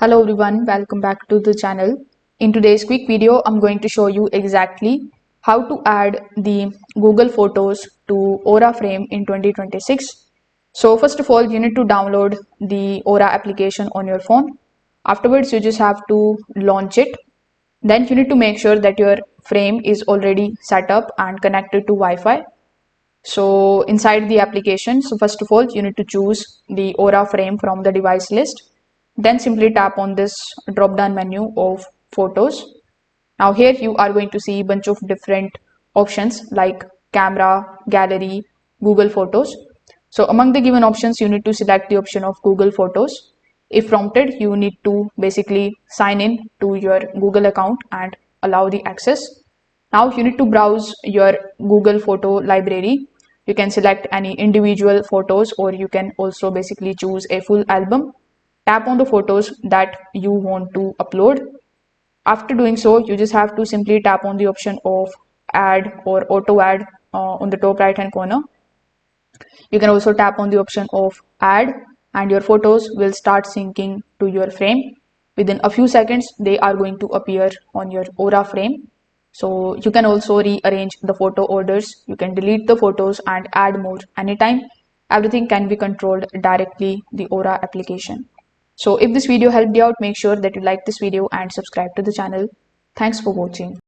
Hello everyone, welcome back to the channel. In today's quick video, I'm going to show you exactly how to add the Google Photos to Aura Frame in 2026. So first of all, you need to download the Aura application on your phone. Afterwards, you just have to launch it. Then you need to make sure that your frame is already set up and connected to Wi-Fi. So inside the application, so first of all, you need to choose the Aura frame from the device list. Then simply tap on this drop down menu of photos. Now here you are going to see a bunch of different options like camera, gallery, Google Photos. So among the given options, you need to select the option of Google Photos. If prompted, you need to basically sign in to your Google account and allow the access. Now you need to browse your Google photo library. You can select any individual photos, or you can also basically choose a full album. Tap on the photos that you want to upload. After doing so, you just have to simply tap on the option of add or auto add on the top right hand corner. You can also tap on the option of add, and your photos will start syncing to your frame. Within a few seconds, they are going to appear on your Aura frame. So you can also rearrange the photo orders. You can delete the photos and add more anytime. Everything can be controlled directly the Aura application. So if this video helped you out, make sure that you like this video and subscribe to the channel. Thanks for watching.